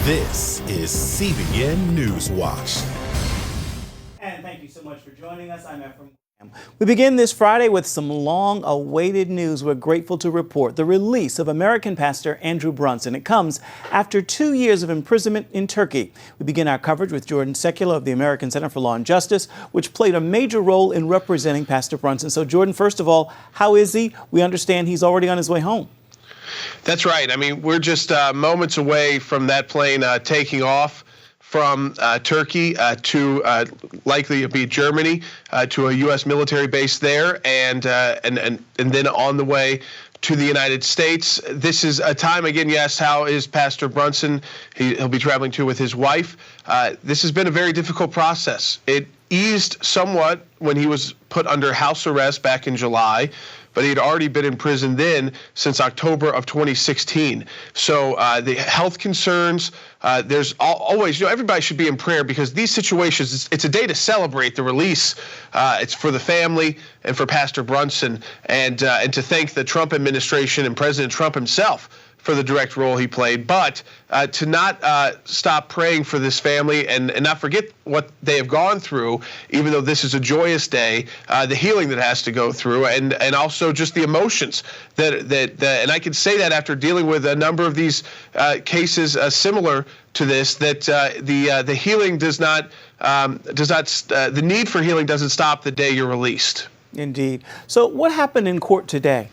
This is CBN NewsWatch. And thank you so much for joining us. I'm Ephraim. We begin this Friday with some long-awaited news. We're grateful to report the release of American pastor Andrew Brunson. It comes after 2 years of imprisonment in Turkey. We begin our coverage with Jordan Sekula of the American Center for Law and Justice, which played a major role in representing Pastor Brunson. So, Jordan, first of all, how is he? We understand he's already on his way home. That's right. I mean, we're just moments away from that plane taking off from Turkey to likely be Germany, to a U.S. military base there, and then on the way to the United States. This is a time, again, yes, how is Pastor Brunson? He'll be traveling to with his wife. This has been a very difficult process. It eased somewhat when he was put under house arrest back in July, but he had already been in prison then since October of 2016. So the health concerns, there's always, everybody should be in prayer because these situations, it's a day to celebrate the release. It's for the family and for Pastor Brunson, and to thank the Trump administration and President Trump himself for the direct role he played, but to not stop praying for this family and not forget what they have gone through, even though this is a joyous day, the healing that has to go through, and also just the emotions that and I can say that after dealing with a number of these cases similar to this, that the healing the need for healing doesn't stop the day you're released. Indeed. So what happened in court today?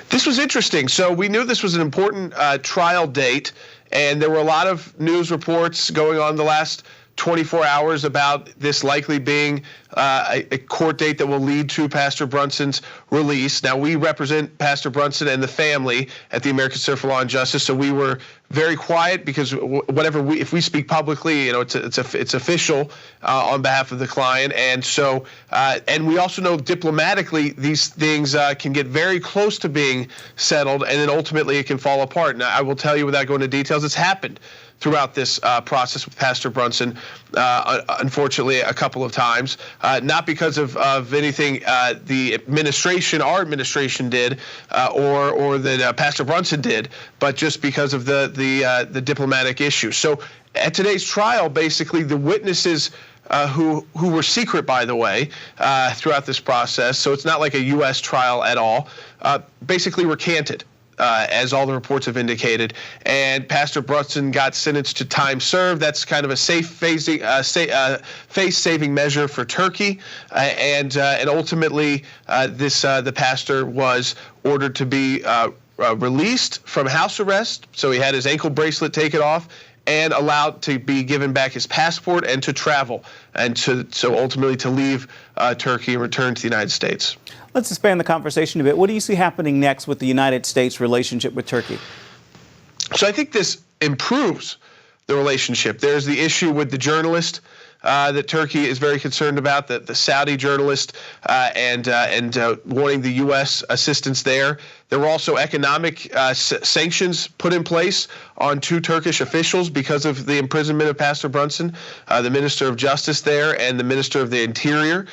This was interesting. So we knew this was an important trial date, and there were a lot of news reports going on the last 24 hours about this likely being a court date that will lead to Pastor Brunson's release. Now, we represent Pastor Brunson and the family at the American Center for Law and Justice, so we were very quiet because if we speak publicly, it's official on behalf of the client, and so and we also know diplomatically these things can get very close to being settled, and then ultimately it can fall apart. Now, I will tell you without going into details, it's happened throughout this process with Pastor Brunson, unfortunately, a couple of times, not because of anything the administration, our administration did, or that Pastor Brunson did, but just because of the diplomatic issues. So at today's trial, basically, the witnesses who were secret, by the way, throughout this process, so it's not like a U.S. trial at all, basically recanted. As all the reports have indicated, and Pastor Brunson got sentenced to time served. That's kind of a face-saving measure for Turkey, and ultimately, the pastor was ordered to be released from house arrest. So he had his ankle bracelet taken off and allowed to be given back his passport and to travel, and so ultimately to leave Turkey and return to the United States. Let's expand the conversation a bit. What do you see happening next with the United States relationship with Turkey? So I think this improves the relationship. There's the issue with the journalist that Turkey is very concerned about, the Saudi journalist, and wanting the U.S. assistance there. There were also economic sanctions put in place on 2 Turkish officials because of the imprisonment of Pastor Brunson, the Minister of Justice there and the Minister of the Interior.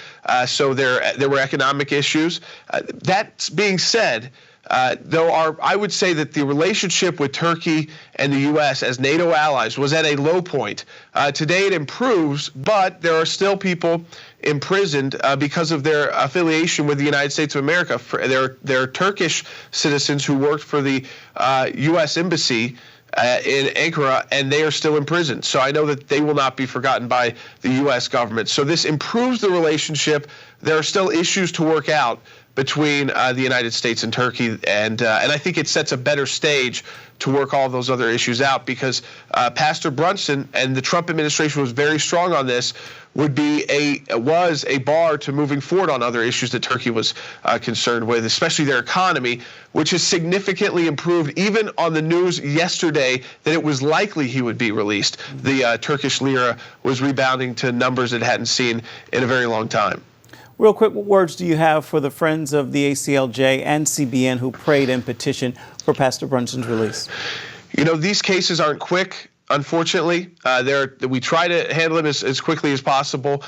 So there were economic issues. That being said, I would say that the relationship with Turkey and the U.S. as NATO allies was at a low point. Today it improves, but there are still people imprisoned because of their affiliation with the United States of America. There are Turkish citizens who worked for the U.S. Embassy in Ankara, and they are still in prison. So I know that they will not be forgotten by the U.S. government. So this improves the relationship. There are still issues to work out between the United States and Turkey, and I think it sets a better stage to work all those other issues out, because Pastor Brunson and the Trump administration was very strong on this, was a bar to moving forward on other issues that Turkey was concerned with, especially their economy, which has significantly improved. Even on the news yesterday that it was likely he would be released, the Turkish lira was rebounding to numbers it hadn't seen in a very long time. Real quick, what words do you have for the friends of the ACLJ and CBN who prayed and petitioned for Pastor Brunson's release? These cases aren't quick, unfortunately. We try to handle them as quickly as possible.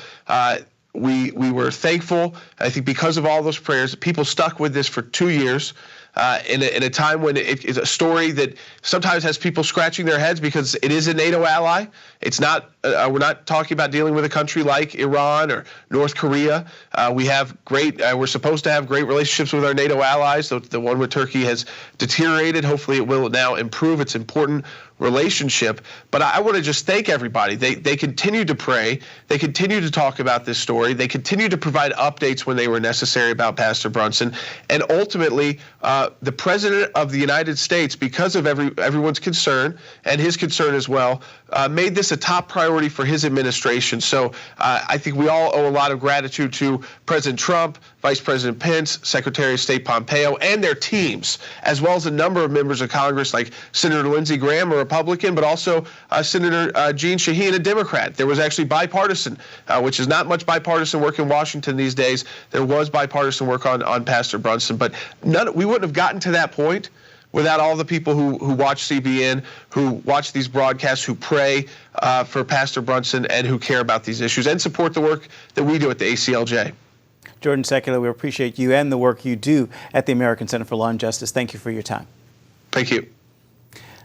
We were thankful, I think, because of all those prayers. People stuck with this for 2 years. in a time when it's a story that sometimes has people scratching their heads because it is a NATO ally. It's not. We're not talking about dealing with a country like Iran or North Korea. We have great. We're supposed to have great relationships with our NATO allies. The one with Turkey has deteriorated. Hopefully, it will now improve. It's important relationship. But I want to just thank everybody. They continue to pray. They continue to talk about this story. They continue to provide updates when they were necessary about Pastor Brunson. And ultimately, the President of the United States, because of everyone's concern and his concern as well, made this a top priority for his administration. So I think we all owe a lot of gratitude to President Trump, Vice President Pence, Secretary of State Pompeo, and their teams, as well as a number of members of Congress like Senator Lindsey Graham, a Republican, but also Senator Jeanne Shaheen, a Democrat. There was actually bipartisan, which is not much bipartisan work in Washington these days. There was bipartisan work on Pastor Brunson, but we wouldn't have gotten to that point without all the people who watch CBN, who watch these broadcasts, who pray for Pastor Brunson, and who care about these issues and support the work that we do at the ACLJ. Jordan Secular, we appreciate you and the work you do at the American Center for Law and Justice. Thank you for your time. Thank you.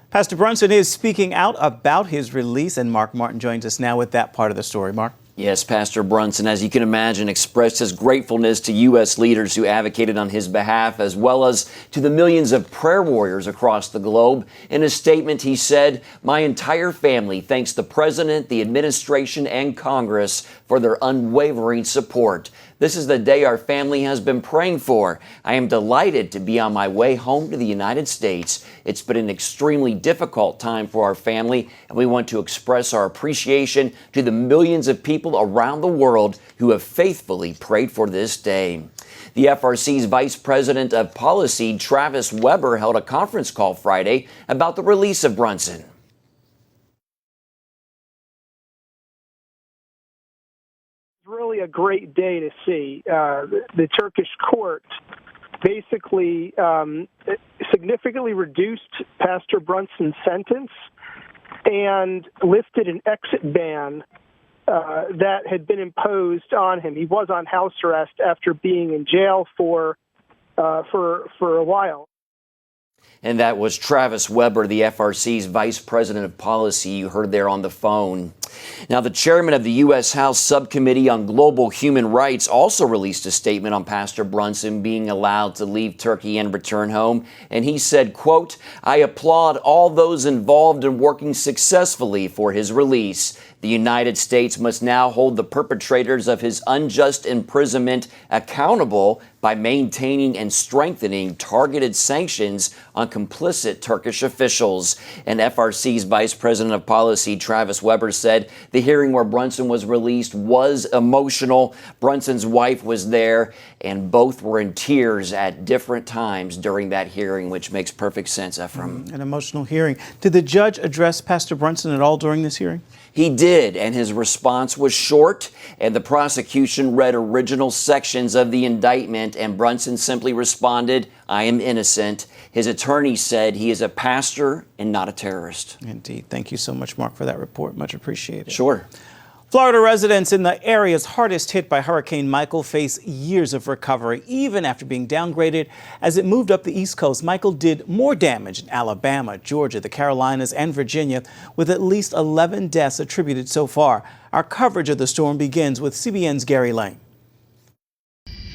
Pastor Brunson is speaking out about his release, and Mark Martin joins us now with that part of the story. Mark? Yes, Pastor Brunson, as you can imagine, expressed his gratefulness to U.S. leaders who advocated on his behalf, as well as to the millions of prayer warriors across the globe. In a statement, he said, "My entire family thanks the President, the administration, and Congress for their unwavering support. This is the day our family has been praying for. I am delighted to be on my way home to the United States. It's been an extremely difficult time for our family, and we want to express our appreciation to the millions of people around the world who have faithfully prayed for this day." The FRC's Vice President of Policy, Travis Weber, held a conference call Friday about the release of Brunson. Really a great day to see. The Turkish court basically significantly reduced Pastor Brunson's sentence and lifted an exit ban that had been imposed on him. He was on house arrest after being in jail for a while. And that was Travis Weber, the FRC's Vice President of Policy, you heard there on the phone. Now, the chairman of the U.S. House Subcommittee on Global Human Rights also released a statement on Pastor Brunson being allowed to leave Turkey and return home. And he said, quote, "I applaud all those involved in working successfully for his release. The United States must now hold the perpetrators of his unjust imprisonment accountable by maintaining and strengthening targeted sanctions on complicit Turkish officials." And FRC's Vice President of Policy, Travis Weber, said the hearing where Brunson was released was emotional. Brunson's wife was there, and both were in tears at different times during that hearing, which makes perfect sense, Ephraim. An emotional hearing. Did the judge address Pastor Brunson at all during this hearing? He did, and his response was short, and the prosecution read original sections of the indictment, and Brunson simply responded, "I am innocent." His attorney said he is a pastor and not a terrorist. Indeed. Thank you so much, Mark, for that report. Much appreciated. Sure. Florida residents in the areas hardest hit by Hurricane Michael face years of recovery, even after being downgraded as it moved up the East Coast. Michael did more damage in Alabama, Georgia, the Carolinas, and Virginia, with at least 11 deaths attributed so far. Our coverage of the storm begins with CBN's Gary Lane.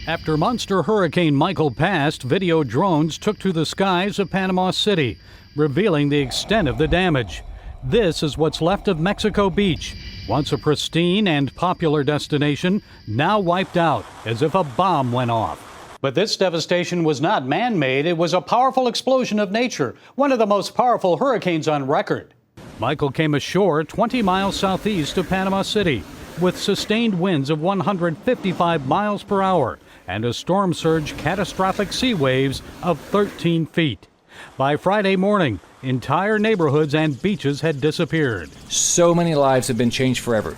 After monster Hurricane Michael passed, video drones took to the skies of Panama City, revealing the extent of the damage. This is what's left of Mexico Beach, once a pristine and popular destination, now wiped out as if a bomb went off. But this devastation was not man-made. It was a powerful explosion of nature, one of the most powerful hurricanes on record. Michael came ashore 20 miles southeast of Panama City with sustained winds of 155 miles per hour and a storm surge catastrophic sea waves of 13 feet. By Friday morning, entire neighborhoods and beaches had disappeared. So many lives have been changed forever.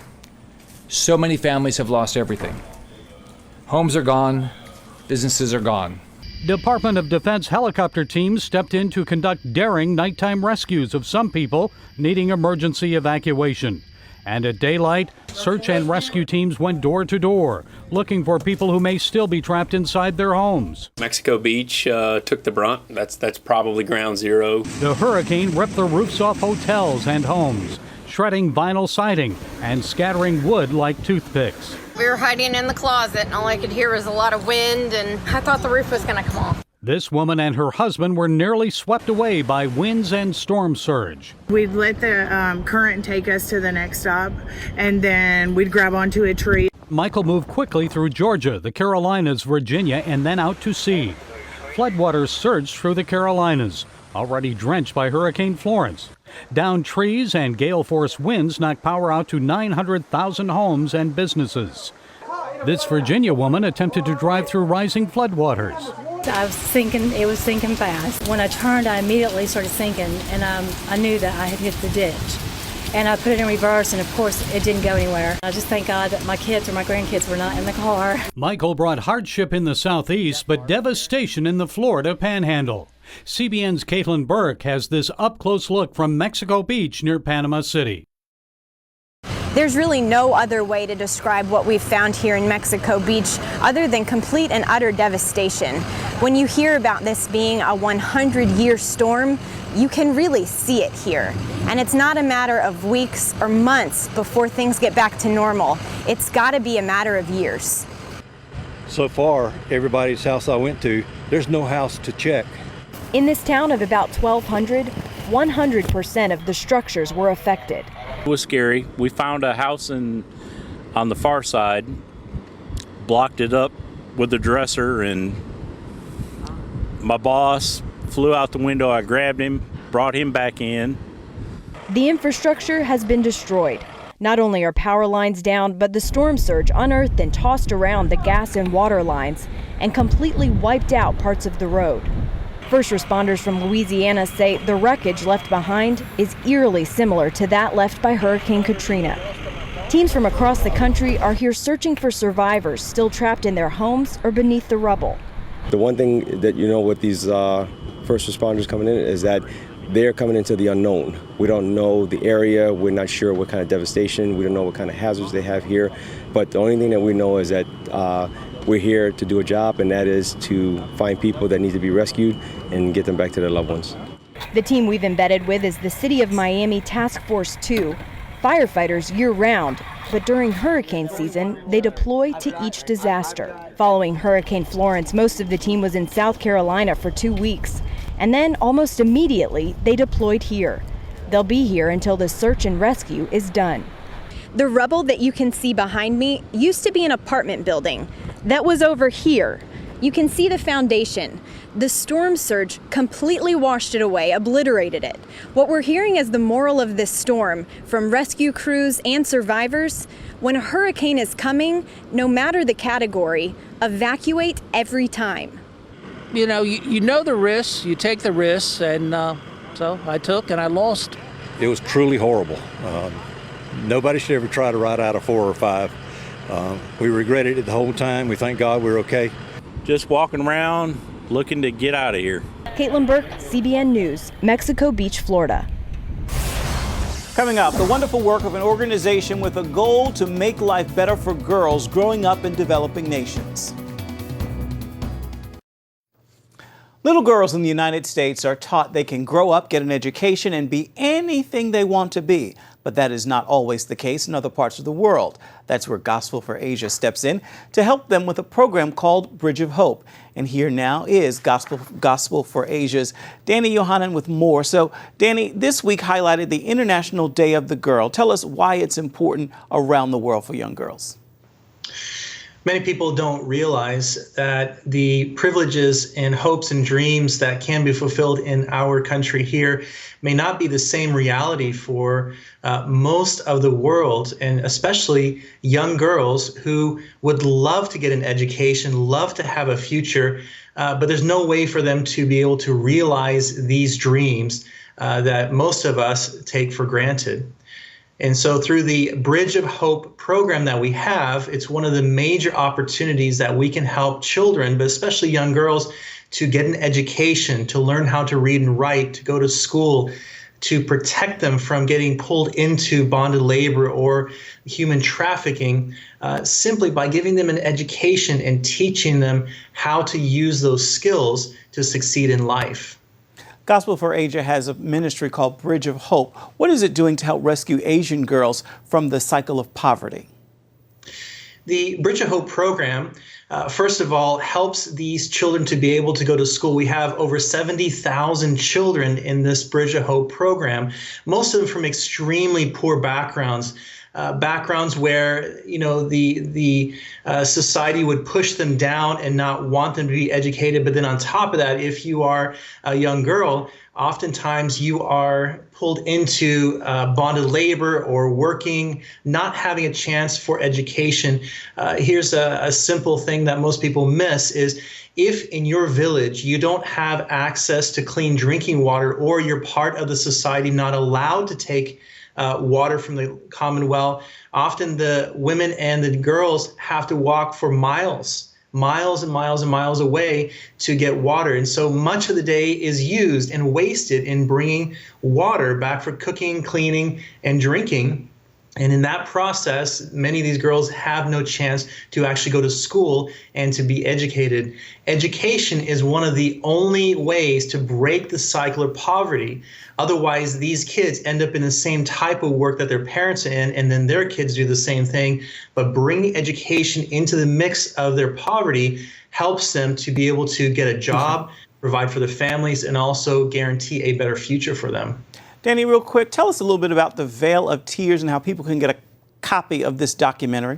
So many families have lost everything. Homes are gone. Businesses are gone. Department of Defense helicopter teams stepped in to conduct daring nighttime rescues of some people needing emergency evacuation. And at daylight, search and rescue teams went door to door, looking for people who may still be trapped inside their homes. Mexico Beach took the brunt. That's probably ground zero. The hurricane ripped the roofs off hotels and homes, shredding vinyl siding and scattering wood like toothpicks. We were hiding in the closet, and all I could hear was a lot of wind, and I thought the roof was going to come off. This woman and her husband were nearly swept away by winds and storm surge. We'd let the current take us to the next stop, and then we'd grab onto a tree. Michael moved quickly through Georgia, the Carolinas, Virginia, and then out to sea. Floodwaters surged through the Carolinas, already drenched by Hurricane Florence. Downed trees and gale-force winds knocked power out to 900,000 homes and businesses. This Virginia woman attempted to drive through rising floodwaters. I was sinking, it was sinking fast. When I turned, I immediately started sinking, and I knew that I had hit the ditch. And I put it in reverse, and of course, it didn't go anywhere. I just thank God that my kids or my grandkids were not in the car. Michael brought hardship in the southeast, but devastation in the Florida panhandle. CBN's Caitlin Burke has this up-close look from Mexico Beach near Panama City. There's really no other way to describe what we've found here in Mexico Beach other than complete and utter devastation. When you hear about this being a 100-year storm, you can really see it here. And it's not a matter of weeks or months before things get back to normal. It's got to be a matter of years. So far, everybody's house I went to, there's no house to check. In this town of about 1,200, 100% of the structures were affected. It was scary. We found a house on the far side, blocked it up with a dresser, and my boss flew out the window. I grabbed him, brought him back in. The infrastructure has been destroyed. Not only are power lines down, but the storm surge unearthed and tossed around the gas and water lines and completely wiped out parts of the road. First responders from Louisiana say the wreckage left behind is eerily similar to that left by Hurricane Katrina. Teams from across the country are here searching for survivors still trapped in their homes or beneath the rubble. The one thing that you know with these first responders coming in is that they're coming into the unknown. We don't know the area. We're not sure what kind of devastation. We don't know what kind of hazards they have here. But the only thing that we know is that we're here to do a job, and that is to find people that need to be rescued and get them back to their loved ones. The team we've embedded with is the City of Miami Task Force 2, firefighters year-round, but during hurricane season, they deploy to each disaster. Following Hurricane Florence, most of the team was in South Carolina for 2 weeks, and then almost immediately, they deployed here. They'll be here until the search and rescue is done. The rubble that you can see behind me used to be an apartment building. That was over here. You can see the foundation. The storm surge completely washed it away, obliterated it. What we're hearing as the moral of this storm from rescue crews and survivors, when a hurricane is coming, no matter the category, evacuate every time. You know the risks, you take the risks, and so I took and I lost. It was truly horrible. Nobody should ever try to ride out a 4 or 5. We regretted it the whole time. We thank God we're okay. Just walking around looking to get out of here. Caitlin Burke, CBN News, Mexico Beach, Florida. Coming up, the wonderful work of an organization with a goal to make life better for girls growing up in developing nations. Little girls in the United States are taught they can grow up, get an education, and be anything they want to be. But that is not always the case in other parts of the world. That's where Gospel for Asia steps in to help them with a program called Bridge of Hope. And here now is Gospel for Asia's Danny Yohanan with more. So, Danny, this week highlighted the International Day of the Girl. Tell us why it's important around the world for young girls. Many people don't realize that the privileges and hopes and dreams that can be fulfilled in our country here may not be the same reality for most of the world, and especially young girls who would love to get an education, love to have a future, but there's no way for them to be able to realize these dreams that most of us take for granted. And so through the Bridge of Hope program that we have, it's one of the major opportunities that we can help children, but especially young girls, to get an education, to learn how to read and write, to go to school, to protect them from getting pulled into bonded labor or human trafficking, simply by giving them an education and teaching them how to use those skills to succeed in life. Gospel for Asia has a ministry called Bridge of Hope. What is it doing to help rescue Asian girls from the cycle of poverty? The Bridge of Hope program, first of all, helps these children to be able to go to school. We have over 70,000 children in this Bridge of Hope program, most of them from extremely poor backgrounds. Backgrounds where, you know, the society would push them down and not want them to be educated. But then on top of that, if you are a young girl, oftentimes you are pulled into bonded labor or working, not having a chance for education. Here's a simple thing that most people miss is, if in your village you don't have access to clean drinking water, or you're part of the society not allowed to take water from the common well, often the women and the girls have to walk for miles and miles away to get water. And so much of the day is used and wasted in bringing water back for cooking, cleaning, and drinking. And in that process, many of these girls have no chance to actually go to school and to be educated. Education is one of the only ways to break the cycle of poverty. Otherwise, these kids end up in the same type of work that their parents are in, and then their kids do the same thing. But bringing education into the mix of their poverty helps them to be able to get a job, provide for their families, and also guarantee a better future for them. Danny, real quick, tell us a little bit about The Veil of Tears and how people can get a copy of this documentary.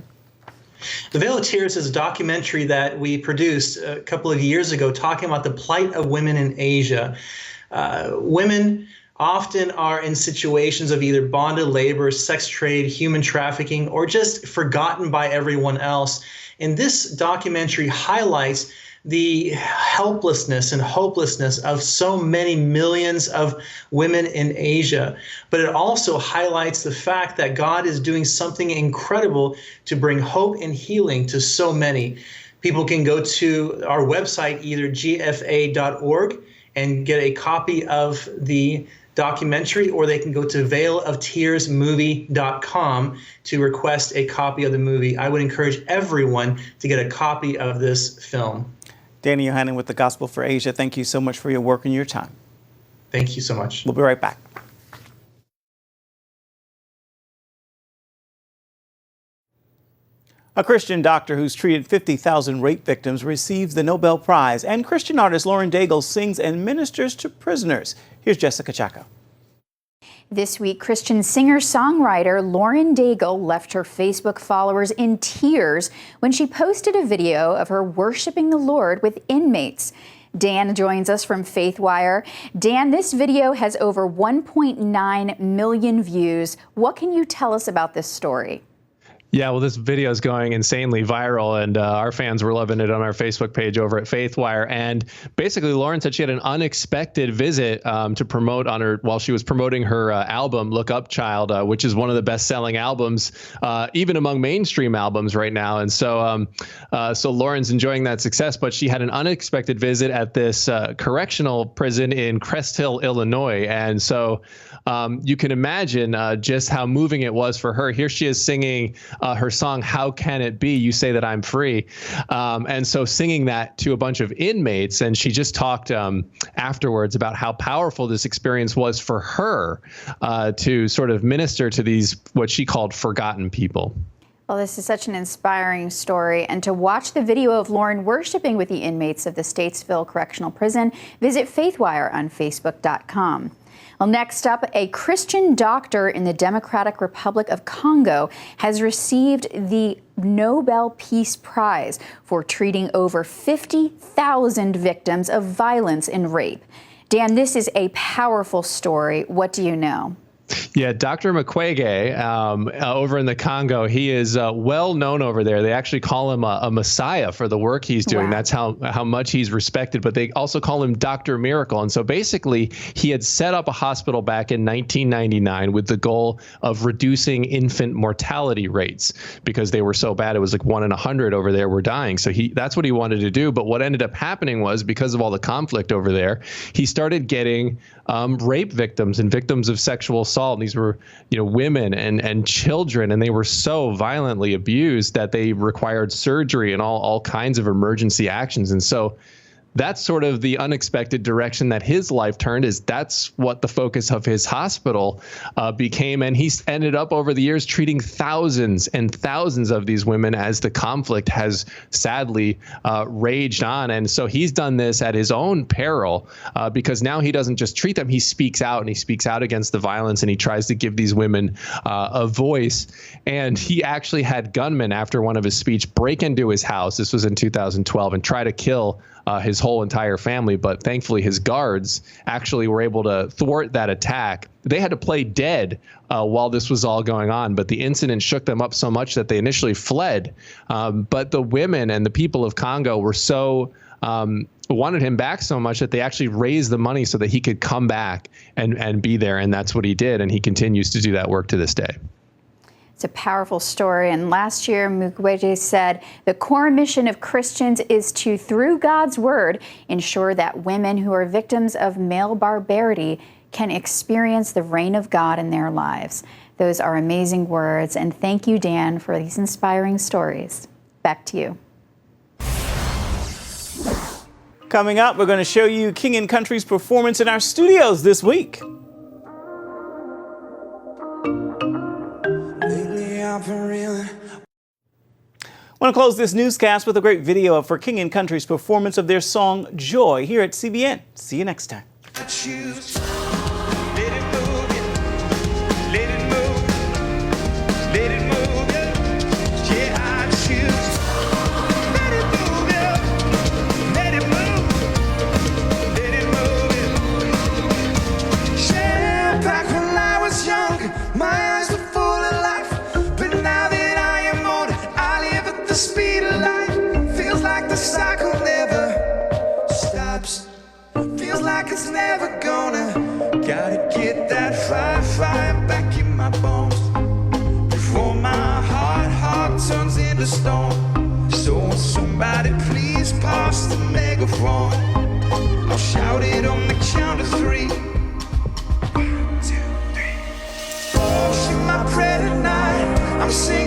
The Veil of Tears is a documentary that we produced a couple of years ago talking about the plight of women in Asia. Women often are in situations of either bonded labor, sex trade, human trafficking, or just forgotten by everyone else. And this documentary highlights the helplessness and hopelessness of so many millions of women in Asia. But it also highlights the fact that God is doing something incredible to bring hope and healing to so many. People can go to our website, either gfa.org, and get a copy of the documentary, or they can go to veiloftearsmovie.com to request a copy of the movie. I would encourage everyone to get a copy of this film. Danny Yohannan with the Gospel for Asia, thank you so much for your work and your time. Thank you so much. We'll be right back. A Christian doctor who's treated 50,000 rape victims receives the Nobel Prize, and Christian artist Lauren Daigle sings and ministers to prisoners. Here's Jessica Chaco. This week, Christian singer-songwriter Lauren Daigle left her Facebook followers in tears when she posted a video of her worshiping the Lord with inmates. Dan joins us from FaithWire. Dan, this video has over 1.9 million views. What can you tell us about this story? Yeah, well, this video is going insanely viral, and our fans were loving it on our Facebook page over at FaithWire. And basically, Lauren said she had an unexpected visit to promote on her while she was promoting her album, Look Up Child, which is one of the best-selling albums, even among mainstream albums right now. And so, so Lauren's enjoying that success, but she had an unexpected visit at this correctional prison in Crest Hill, Illinois. And so you can imagine just how moving it was for her. Here she is singing her song, How Can It Be? You Say That I'm Free. And so singing that to a bunch of inmates. And she just talked afterwards about how powerful this experience was for her to sort of minister to these, what she called forgotten people. Well, this is such an inspiring story. And to watch the video of Lauren worshiping with the inmates of the Statesville Correctional Prison, visit FaithWire on Facebook.com. Well, next up, a Christian doctor in the Democratic Republic of Congo has received the Nobel Peace Prize for treating over 50,000 victims of violence and rape. Dan, this is a powerful story. What do you know? Yeah, Dr. Mukwege over in the Congo, he is well known over there. They actually call him a messiah for the work he's doing. Wow. That's how much he's respected, but they also call him Dr. Miracle. And so basically, he had set up a hospital back in 1999 with the goal of reducing infant mortality rates because they were so bad. It was like 1 in 100 over there were dying. So that's what he wanted to do. But what ended up happening was, because of all the conflict over there, he started getting rape victims and victims of sexual assault. These were, women and children, and they were so violently abused that they required surgery and all kinds of emergency actions. And so that's sort of the unexpected direction that his life turned. That's what the focus of his hospital became. And he's ended up over the years treating thousands and thousands of these women as the conflict has sadly raged on. And so he's done this at his own peril because now he doesn't just treat them. He speaks out, and he speaks out against the violence, and he tries to give these women a voice. And he actually had gunmen, after one of his speech, break into his house. This was in 2012, and try to kill his whole entire family. But thankfully, his guards actually were able to thwart that attack. They had to play dead while this was all going on. But the incident shook them up so much that they initially fled. But the women and the people of Congo were so wanted him back so much that they actually raised the money so that he could come back and be there. And that's what he did. And he continues to do that work to this day. It's a powerful story. And last year, Mukwege said the core mission of Christians is to, through God's word, ensure that women who are victims of male barbarity can experience the reign of God in their lives. Those are amazing words. And thank you, Dan, for these inspiring stories. Back to you. Coming up, we're going to show you King & Country's performance in our studios this week. I want to close this newscast with a great video for King & Country's performance of their song Joy here at CBN. See you next time. It's never gonna. Gotta get that fire back in my bones before my heart turns into stone. So somebody please pass the megaphone. I'll shout it on the count of 3. 1, 2, 3. Oh, she's my prayer tonight. I'm singing.